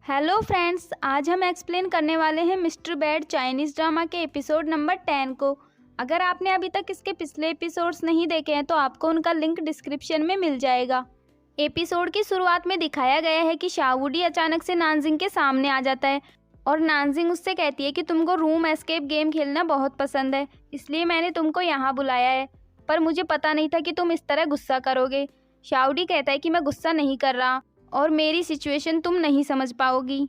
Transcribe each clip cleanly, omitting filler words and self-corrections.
Hello friends, आज हम explain करने वाले हैं मिस्टर बैड चाइनीज़ ड्रामा के एपिसोड नंबर 10 को। अगर आपने अभी तक इसके पिछले एपिसोड्स नहीं देखे हैं तो आपको उनका लिंक डिस्क्रिप्शन में मिल जाएगा। एपिसोड की शुरुआत में दिखाया गया है कि शावुडी अचानक से नानजिंग के सामने आ जाता है और नानजिंग उससे कहती है कि तुमको रूम एस्केप गेम खेलना बहुत पसंद है, इसलिए मैंने तुमको यहाँ बुलाया है, पर मुझे पता नहीं था कि तुम इस तरह गुस्सा करोगे। शावुडी कहता है कि मैं गुस्सा नहीं कर रहा और मेरी सिचुएशन तुम नहीं समझ पाओगी।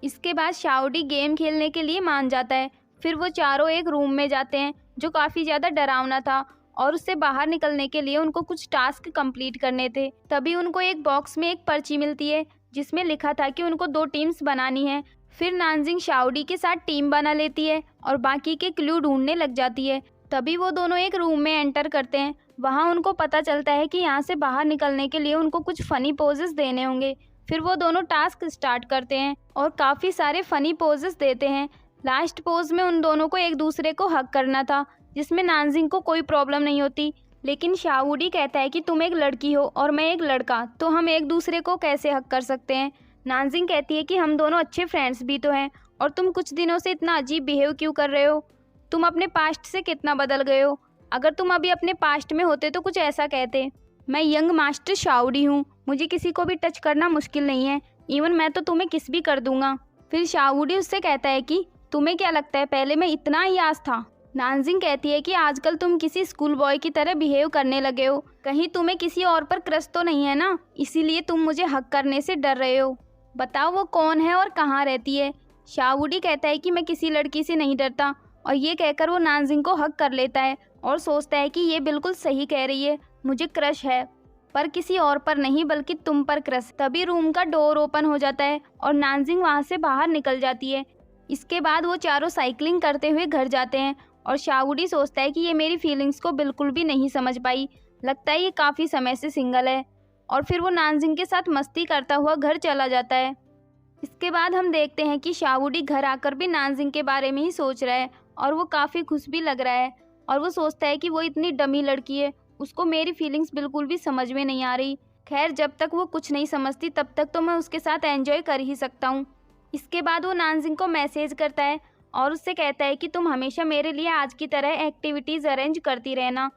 इसके बाद शावुडी गेम खेलने के लिए मान जाता है। फिर वो चारों एक रूम में जाते हैं जो काफ़ी ज़्यादा डरावना था और उससे बाहर निकलने के लिए उनको कुछ टास्क कंप्लीट करने थे। तभी उनको एक बॉक्स में एक पर्ची मिलती है जिसमें लिखा था कि उनको 2 टीम्स बनानी है। फिर नानजिंग शावुडी के साथ टीम बना लेती है और बाकी के क्लू ढूंढने लग जाती है। तभी वो दोनों एक रूम में एंटर करते हैं। वहाँ उनको पता चलता है कि यहाँ से बाहर निकलने के लिए उनको कुछ फ़नी पोजेस देने होंगे। फिर वो दोनों टास्क स्टार्ट करते हैं और काफ़ी सारे फ़नी पोजेस देते हैं। लास्ट पोज में उन दोनों को एक दूसरे को हग करना था, जिसमें नानजिंग को कोई प्रॉब्लम नहीं होती, लेकिन शावुडी कहता है कि तुम एक लड़की हो और मैं एक लड़का, तो हम एक दूसरे को कैसे हग कर सकते हैं। नानजिंग कहती है कि हम दोनों अच्छे फ्रेंड्स भी तो हैं और तुम कुछ दिनों से इतना अजीब बिहेव क्यों कर रहे हो। तुम अपने पास्ट से कितना बदल गए हो। अगर तुम अभी अपने पास्ट में होते तो कुछ ऐसा कहते, मैं यंग मास्टर शावुडी हूँ, मुझे किसी को भी टच करना मुश्किल नहीं है, इवन मैं तो तुम्हें किस भी कर दूंगा। फिर शावुडी उससे कहता है कि तुम्हें क्या लगता है पहले मैं इतना ही आस था। नानजिंग कहती है कि आजकल तुम किसी स्कूल बॉय की तरह बिहेव करने लगे हो, कहीं तुम्हें किसी और पर क्रश तो नहीं है ना, इसीलिए तुम मुझे हक करने से डर रहे हो। बताओ वो कौन है और कहाँ रहती है। शावुडी कहता है कि मैं किसी लड़की से नहीं डरता, और ये कहकर वो नानजिंग को हक कर लेता है और सोचता है कि ये बिल्कुल सही कह रही है, मुझे क्रश है, पर किसी और पर नहीं बल्कि तुम पर क्रश। तभी रूम का डोर ओपन हो जाता है और नानजिंग वहाँ से बाहर निकल जाती है। इसके बाद वो चारों साइकिलिंग करते हुए घर जाते हैं और शावुडी सोचता है कि ये मेरी फीलिंग्स को बिल्कुल भी नहीं समझ पाई, लगता है ये काफ़ी समय से सिंगल है, और फिर वो नानजिंग के साथ मस्ती करता हुआ घर चला जाता है। इसके बाद हम देखते हैं कि शावुडी घर आकर भी नानजिंग के बारे में ही सोच रहा है और वो काफ़ी खुश भी लग रहा है, और वो सोचता है कि वो इतनी डमी लड़की है, उसको मेरी फीलिंग्स बिल्कुल भी समझ में नहीं आ रही। खैर, जब तक वो कुछ नहीं समझती तब तक तो मैं उसके साथ एंजॉय कर ही सकता हूँ। इसके बाद वो नानजिंग को मैसेज करता है और उससे कहता है कि तुम हमेशा मेरे लिए आज की तरह एक्टिविटीज़ अरेंज करती रहना।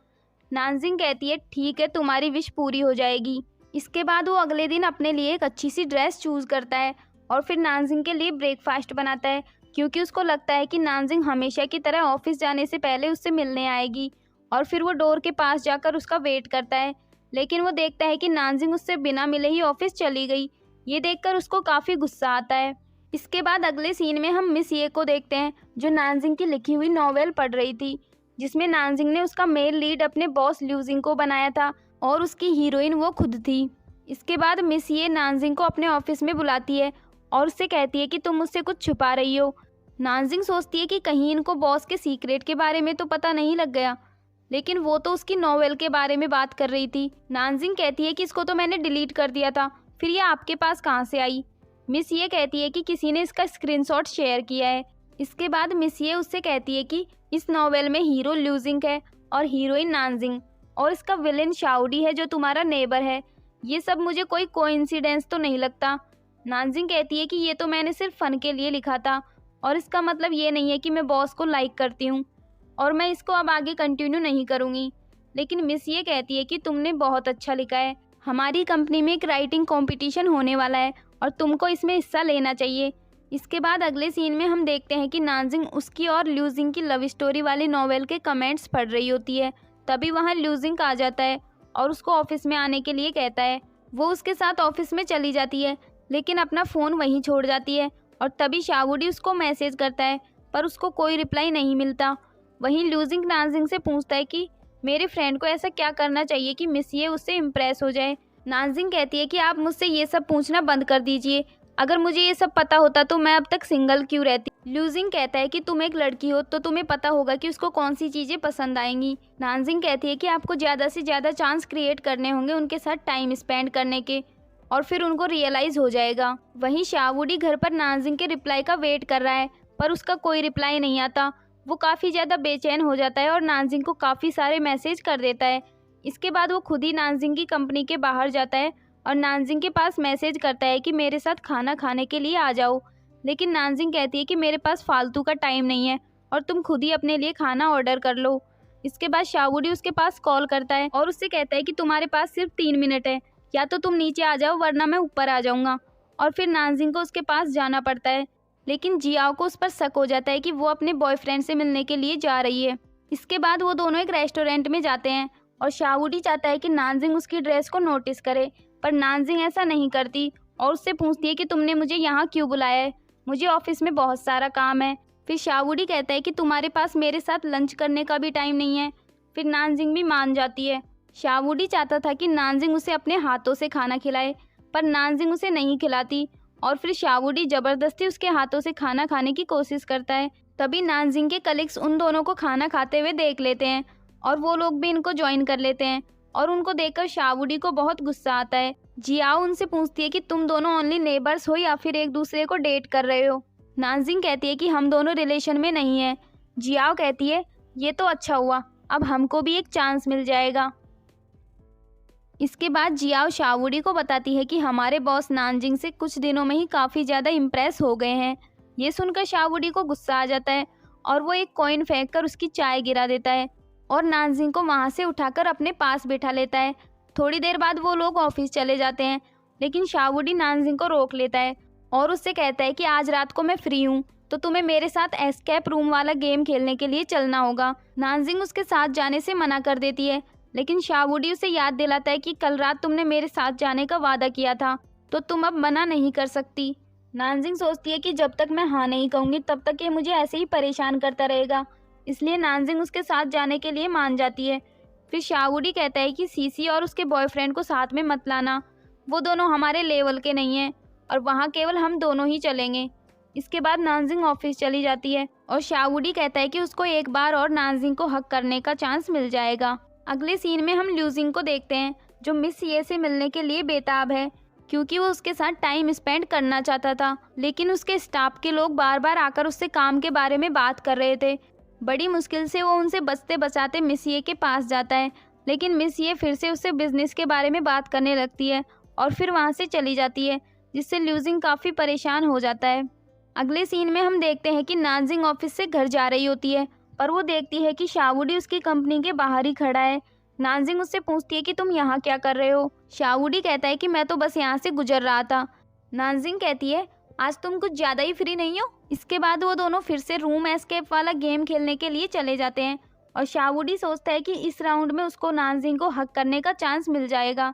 नानजिंग कहती है ठीक है, तुम्हारी विश पूरी हो जाएगी। इसके बाद वो अगले दिन अपने लिए एक अच्छी सी ड्रेस चूज़ करता है और फिर नानजिंग के लिए ब्रेकफास्ट बनाता है, क्योंकि उसको लगता है कि नानजिंग हमेशा की तरह ऑफिस जाने से पहले उससे मिलने आएगी। और फिर वो डोर के पास जाकर उसका वेट करता है, लेकिन वो देखता है कि नानजिंग उससे बिना मिले ही ऑफिस चली गई। ये देखकर उसको काफ़ी गुस्सा आता है। इसके बाद अगले सीन में हम मिस ये को देखते हैं, जो नानजिंग की लिखी हुई नॉवेल पढ़ रही थी, जिसमें नानजिंग ने उसका मेल लीड अपने बॉस ल्यूजिंग को बनाया था और उसकी हीरोइन वो खुद थी। इसके बाद मिस ये नानजिंग को अपने ऑफिस में बुलाती है और उससे कहती है कि तुम मुझसे कुछ छुपा रही हो। नानजिंग सोचती है कि कहीं इनको बॉस के सीक्रेट के बारे में तो पता नहीं लग गया, लेकिन वो तो उसकी नॉवेल के बारे में बात कर रही थी। नानजिंग कहती है कि इसको तो मैंने डिलीट कर दिया था, फिर ये आपके पास कहाँ से आई। मिस ये कहती है कि किसी ने इसका स्क्रीनशॉट शेयर किया है। इसके बाद मिस ये उससे कहती है कि इस नॉवेल में हीरो ल्यूजिंग है और हीरोइन नानजिंग, और इसका विलेन शावुडी है जो तुम्हारा नेबर है। ये सब मुझे कोई कोइंसिडेंस तो नहीं लगता। नानजिंग कहती है कि ये तो मैंने सिर्फ फ़न के लिए लिखा था और इसका मतलब ये नहीं है कि मैं बॉस को लाइक करती हूँ और मैं इसको अब आगे कंटिन्यू नहीं करूँगी। लेकिन मिस ये कहती है कि तुमने बहुत अच्छा लिखा है, हमारी कंपनी में एक राइटिंग कंपटीशन होने वाला है और तुमको इसमें हिस्सा लेना चाहिए। इसके बाद अगले सीन में हम देखते हैं कि नानजिंग उसकी और ल्यूजिंग की लव स्टोरी वाली नॉवेल के कमेंट्स पढ़ रही होती है। तभी वहाँ ल्यूजिंग आ जाता है और उसको ऑफिस में आने के लिए कहता है। वो उसके साथ ऑफिस में चली जाती है, लेकिन अपना फ़ोन वहीं छोड़ जाती है, और तभी शावुडी उसको मैसेज करता है पर उसको कोई रिप्लाई नहीं मिलता। वहीं ल्यूजिंग नानजिंग से पूछता है कि मेरे फ्रेंड को ऐसा क्या करना चाहिए कि मिस ये उससे इम्प्रेस हो जाए। नानजिंग कहती है कि आप मुझसे ये सब पूछना बंद कर दीजिए, अगर मुझे ये सब पता होता तो मैं अब तक सिंगल क्यों रहती। ल्यूजिंग कहता है कि तुम एक लड़की हो तो तुम्हें पता होगा कि उसको कौन सी चीज़ें पसंद आएंगी। नानजिंग कहती है कि आपको ज़्यादा से ज़्यादा चांस क्रिएट करने होंगे उनके साथ टाइम स्पेंड करने के, और फिर उनको रियलाइज़ हो जाएगा। वहीं शावुडी घर पर नानजिंग के रिप्लाई का वेट कर रहा है, पर उसका कोई रिप्लाई नहीं आता। वो काफ़ी ज़्यादा बेचैन हो जाता है और नानजिंग को काफ़ी सारे मैसेज कर देता है। इसके बाद वो खुद ही नानजिंग की कंपनी के बाहर जाता है और नानजिंग के पास मैसेज करता है कि मेरे साथ खाना खाने के लिए आ जाओ। लेकिन नानजिंग कहती है कि मेरे पास फालतू का टाइम नहीं है और तुम खुद ही अपने लिए खाना ऑर्डर कर लो। इसके बाद शावुडी उसके पास कॉल करता है और उससे कहता है कि तुम्हारे पास सिर्फ 3 मिनट है, या तो तुम नीचे आ जाओ वरना मैं ऊपर आ जाऊंगा। और फिर नानजिंग को उसके पास जाना पड़ता है, लेकिन जियाओ को उस पर शक हो जाता है कि वो अपने बॉयफ्रेंड से मिलने के लिए जा रही है। इसके बाद वो दोनों एक रेस्टोरेंट में जाते हैं और शावुडी चाहता है कि नानजिंग उसकी ड्रेस को नोटिस करे, पर नानजिंग ऐसा नहीं करती और उससे पूछती है कि तुमने मुझे यहाँ क्यों बुलाया है, मुझे ऑफिस में बहुत सारा काम है। फिर शावुडी कहता है कि तुम्हारे पास मेरे साथ लंच करने का भी टाइम नहीं है। फिर नानजिंग भी मान जाती है। शावुडी चाहता था कि नानजिंग उसे अपने हाथों से खाना खिलाए, पर नानजिंग उसे नहीं खिलाती और फिर शावुडी ज़बरदस्ती उसके हाथों से खाना खाने की कोशिश करता है। तभी नानजिंग के कलीग्स उन दोनों को खाना खाते हुए देख लेते हैं और वो लोग भी इनको ज्वाइन कर लेते हैं और उनको देखकर शावुडी को बहुत गुस्सा आता है। जियाओ उनसे पूछती है कि तुम दोनों ओनली नेबर्स हो या फिर एक दूसरे को डेट कर रहे हो। नानजिंग कहती है कि हम दोनों रिलेशन में नहीं हैं। जियाओ कहती है ये तो अच्छा हुआ, अब हमको भी एक चांस मिल जाएगा। इसके बाद जियाओ शावुडी को बताती है कि हमारे बॉस नानजिंग से कुछ दिनों में ही काफ़ी ज़्यादा इम्प्रेस हो गए हैं। ये सुनकर शावुडी को गुस्सा आ जाता है और वो एक कॉइन फेंक कर उसकी चाय गिरा देता है और नानजिंग को वहाँ से उठाकर अपने पास बिठा लेता है। थोड़ी देर बाद वो लोग ऑफिस चले जाते हैं, लेकिन शावुडी नानजिंग को रोक लेता है और उससे कहता है कि आज रात को मैं फ्री हूँ, तो तुम्हें मेरे साथ एस्केप रूम वाला गेम खेलने के लिए चलना होगा। नानजिंग उसके साथ जाने से मना कर देती है, लेकिन शावुडी उसे याद दिलाता है कि कल रात तुमने मेरे साथ जाने का वादा किया था, तो तुम अब मना नहीं कर सकती। नानजिंग सोचती है कि जब तक मैं हाँ नहीं कहूँगी तब तक ये मुझे ऐसे ही परेशान करता रहेगा, इसलिए नानजिंग उसके साथ जाने के लिए मान जाती है। फिर शावुडी कहता है कि सीसी और उसके बॉयफ्रेंड को साथ में मत लाना, वो दोनों हमारे लेवल के नहीं हैं और वहाँ केवल हम दोनों ही चलेंगे। इसके बाद नानजिंग ऑफिस चली जाती है और शावुडी कहता है कि उसको एक बार और नानजिंग को हक करने का चांस मिल जाएगा। अगले सीन में हम ल्यूजिंग को देखते हैं, जो मिस ये से मिलने के लिए बेताब है, क्योंकि वो उसके साथ टाइम स्पेंड करना चाहता था, लेकिन उसके स्टाफ के लोग बार बार आकर उससे काम के बारे में बात कर रहे थे। बड़ी मुश्किल से वो उनसे बचते बचाते मिस ये के पास जाता है, लेकिन मिस ये फिर से उससे बिजनेस के बारे में बात करने लगती है और फिर वहाँ से चली जाती है, जिससे ल्यूजिंग काफ़ी परेशान हो जाता है। अगले सीन में हम देखते हैं कि नानजिंग ऑफिस से घर जा रही होती है, पर वो देखती है कि शावुडी उसकी कंपनी के बाहर ही खड़ा है। नानजिंग उससे पूछती है कि तुम यहाँ क्या कर रहे हो। शावुडी कहता है कि मैं तो बस यहाँ से गुजर रहा था। नानजिंग कहती है आज तुम कुछ ज़्यादा ही फ्री नहीं हो। इसके बाद वो दोनों फिर से रूम एस्केप वाला गेम खेलने के लिए चले जाते हैं और शावुडी सोचता है कि इस राउंड में उसको नानजिंग को हक करने का चांस मिल जाएगा,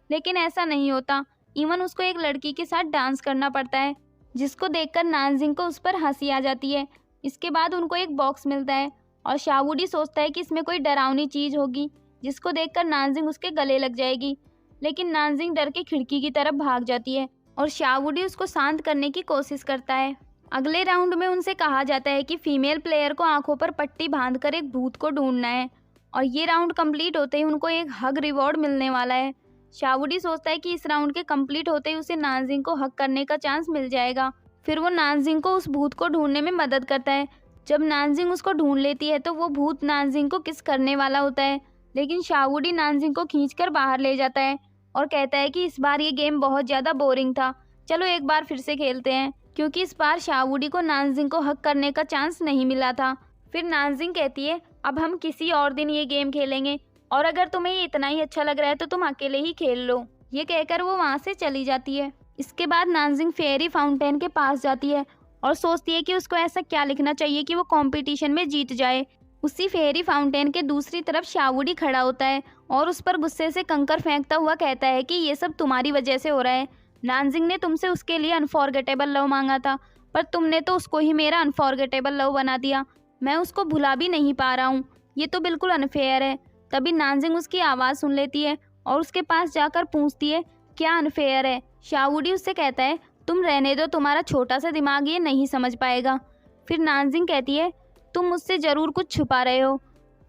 लेकिन ऐसा नहीं होता। इवन उसको एक लड़की के साथ डांस करना पड़ता है, जिसको देखकर नानजिंग को उस पर हंसी आ जाती है। इसके बाद उनको एक बॉक्स मिलता है और शावुडी सोचता है कि इसमें कोई डरावनी चीज़ होगी, जिसको देखकर नानजिंग उसके गले लग जाएगी, लेकिन नानजिंग डर के खिड़की की तरफ भाग जाती है और शावुडी उसको शांत करने की कोशिश करता है। अगले राउंड में उनसे कहा जाता है कि फीमेल प्लेयर को आंखों पर पट्टी बांधकर एक भूत को ढूंढना है और ये राउंड कंप्लीट होते ही उनको एक हग रिवॉर्ड मिलने वाला है। शावुडी सोचता है कि इस राउंड के कंप्लीट होते ही उसे नानजिंग को हक करने का चांस मिल जाएगा। फिर वो नानजिंग को उस भूत को ढूंढने में मदद करता है। जब नानजिंग उसको ढूंढ लेती है तो वो भूत नानजिंग को किस करने वाला होता है, लेकिन शावुडी नानजिंग को खींचकर बाहर ले जाता है और कहता है कि इस बार ये गेम बहुत ज़्यादा बोरिंग था, चलो एक बार फिर से खेलते हैं, क्योंकि इस बार शावुडी को नानजिंग को हक करने का चांस नहीं मिला था। फिर नानजिंग कहती है अब हम किसी और दिन ये गेम खेलेंगे और अगर तुम्हें ये इतना ही अच्छा लग रहा है तो तुम अकेले ही खेल लो। ये कहकर वो वहाँ से चली जाती है। इसके बाद नानजिंग फेयरी फाउंटेन के पास जाती है और सोचती है कि उसको ऐसा क्या लिखना चाहिए कि वो कंपटीशन में जीत जाए। उसी फेयरी फाउंटेन के दूसरी तरफ शावुडी खड़ा होता है और उस पर गुस्से से कंकर फेंकता हुआ कहता है कि ये सब तुम्हारी वजह से हो रहा है। नानजिंग ने तुमसे उसके लिए अनफॉरगेटेबल लव मांगा था, पर तुमने तो उसको ही मेरा अनफॉरगेटेबल लव बना दिया। मैं उसको भुला भी नहीं पा रहा हूँ, ये तो बिल्कुल अनफेयर है। तभी नानजिंग उसकी आवाज़ सुन लेती है और उसके पास जाकर पूछती है क्या अनफेयर है। शावुडी उससे कहता है तुम रहने दो, तुम्हारा छोटा सा दिमाग ये नहीं समझ पाएगा। फिर नानजिंग कहती है तुम मुझसे ज़रूर कुछ छुपा रहे हो।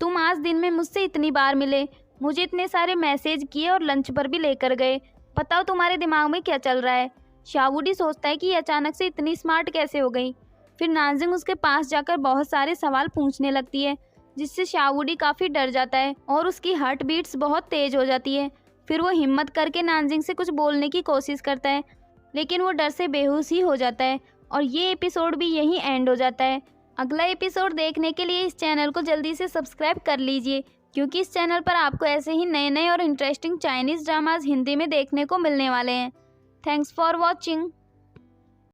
तुम आज दिन में मुझसे इतनी बार मिले, मुझे इतने सारे मैसेज किए और लंच पर भी लेकर गए, बताओ तुम्हारे दिमाग में क्या चल रहा है। शावुडी सोचता है कि ये अचानक से इतनी स्मार्ट कैसे हो गई। फिर नानजिंग उसके पास जाकर बहुत सारे सवाल पूछने लगती है, जिससे शावुडी काफ़ी डर जाता है और उसकी हार्ट बीट्स बहुत तेज़ हो जाती है। फिर वो हिम्मत करके नानजिंग से कुछ बोलने की कोशिश करता है, लेकिन वो डर से बेहोश ही हो जाता है और ये एपिसोड भी यहीं एंड हो जाता है। अगला एपिसोड देखने के लिए इस चैनल को जल्दी से सब्सक्राइब कर लीजिए, क्योंकि इस चैनल पर आपको ऐसे ही नए नए और इंटरेस्टिंग चाइनीज़ ड्रामाज हिंदी में देखने को मिलने वाले हैं। Thanks for watching.